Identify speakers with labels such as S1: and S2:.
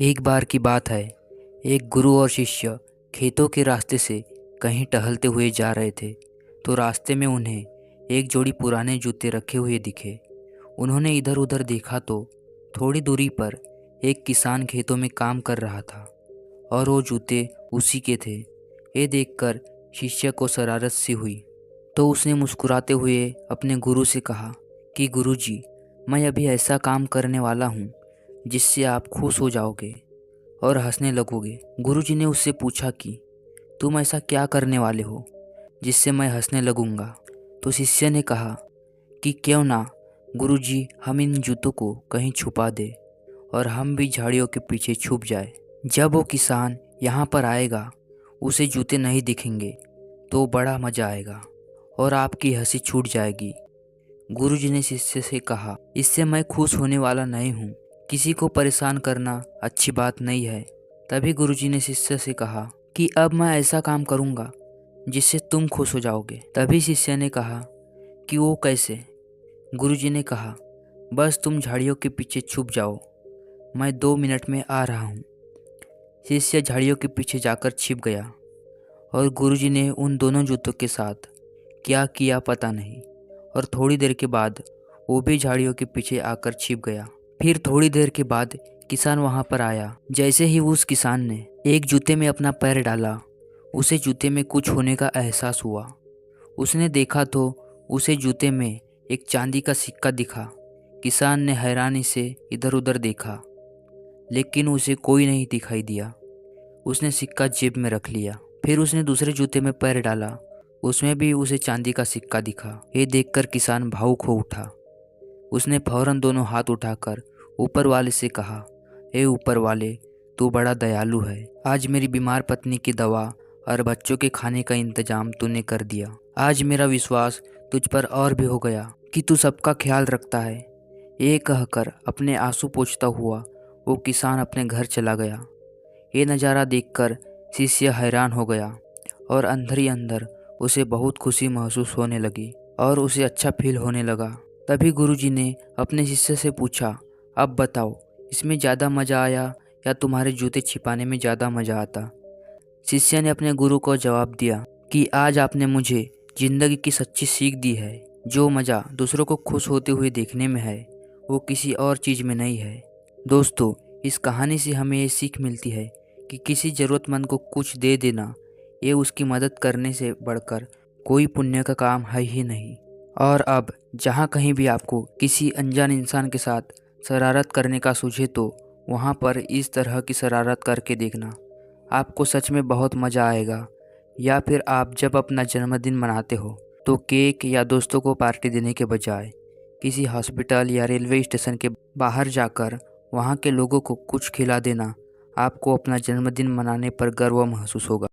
S1: एक बार की बात है। एक गुरु और शिष्य खेतों के रास्ते से कहीं टहलते हुए जा रहे थे। तो रास्ते में उन्हें एक जोड़ी पुराने जूते रखे हुए दिखे। उन्होंने इधर उधर देखा तो थोड़ी दूरी पर एक किसान खेतों में काम कर रहा था और वो जूते उसी के थे। ये देखकर शिष्य को शरारत सी हुई, तो उसने मुस्कुराते हुए अपने गुरु से कहा कि गुरुजी, मैं अभी ऐसा काम करने वाला हूँ जिससे आप खुश हो जाओगे और हंसने लगोगे। गुरुजी ने उससे पूछा कि तुम ऐसा क्या करने वाले हो जिससे मैं हंसने लगूंगा। तो शिष्य ने कहा कि क्यों ना गुरुजी, हम इन जूतों को कहीं छुपा दे और हम भी झाड़ियों के पीछे छुप जाए। जब वो किसान यहाँ पर आएगा उसे जूते नहीं दिखेंगे तो बड़ा मज़ा आएगा और आपकी हंसी छूट जाएगी। गुरुजी ने शिष्य से कहा, इससे मैं खुश होने वाला नहीं हूँ। किसी को परेशान करना अच्छी बात नहीं है। तभी गुरुजी ने शिष्य से कहा कि अब मैं ऐसा काम करूँगा जिससे तुम खुश हो जाओगे। तभी शिष्य ने कहा कि वो कैसे। गुरुजी ने कहा, बस तुम झाड़ियों के पीछे छुप जाओ, मैं 2 मिनट में आ रहा हूँ। शिष्य झाड़ियों के पीछे जाकर छिप गया और गुरुजी ने उन दोनों जूतों के साथ क्या किया पता नहीं, और थोड़ी देर के बाद वो भी झाड़ियों के पीछे आकर छिप गया। फिर थोड़ी देर के बाद किसान वहां पर आया। जैसे ही उस किसान ने एक जूते में अपना पैर डाला, उसे जूते में कुछ होने का एहसास हुआ। उसने देखा तो उसे जूते में एक चांदी का सिक्का दिखा। किसान ने हैरानी से इधर उधर देखा, लेकिन उसे कोई नहीं दिखाई दिया। उसने सिक्का जेब में रख लिया। फिर उसने दूसरे जूते में पैर डाला, उसमें भी उसे चांदी का सिक्का दिखा। ये देखकर किसान भावुक हो उठा। उसने फौरन दोनों हाथ उठाकर ऊपर वाले से कहा, हे ऊपर वाले, तू बड़ा दयालु है। आज मेरी बीमार पत्नी की दवा और बच्चों के खाने का इंतजाम तूने कर दिया। आज मेरा विश्वास तुझ पर और भी हो गया कि तू सबका ख्याल रखता है। ये कहकर अपने आंसू पोंछता हुआ वो किसान अपने घर चला गया। ये नज़ारा देखकर शिष्य हैरान हो गया और अंदर ही अंदर उसे बहुत खुशी महसूस होने लगी और उसे अच्छा फील होने लगा। तभी गुरुजी ने अपने शिष्य से पूछा, अब बताओ, इसमें ज़्यादा मज़ा आया या तुम्हारे जूते छिपाने में ज़्यादा मज़ा आता। शिष्य ने अपने गुरु को जवाब दिया कि आज आपने मुझे ज़िंदगी की सच्ची सीख दी है। जो मज़ा दूसरों को खुश होते हुए देखने में है वो किसी और चीज़ में नहीं है। दोस्तों, इस कहानी से हमें ये सीख मिलती है कि किसी ज़रूरतमंद को कुछ दे देना, ये उसकी मदद करने से बढ़कर कोई पुण्य का काम है ही नहीं। और अब जहाँ कहीं भी आपको किसी अनजान इंसान के साथ शरारत करने का सूझे तो वहाँ पर इस तरह की शरारत करके देखना, आपको सच में बहुत मज़ा आएगा। या फिर आप जब अपना जन्मदिन मनाते हो तो केक या दोस्तों को पार्टी देने के बजाय किसी हॉस्पिटल या रेलवे स्टेशन के बाहर जाकर वहाँ के लोगों को कुछ खिला देना, आपको अपना जन्मदिन मनाने पर गर्व महसूस होगा।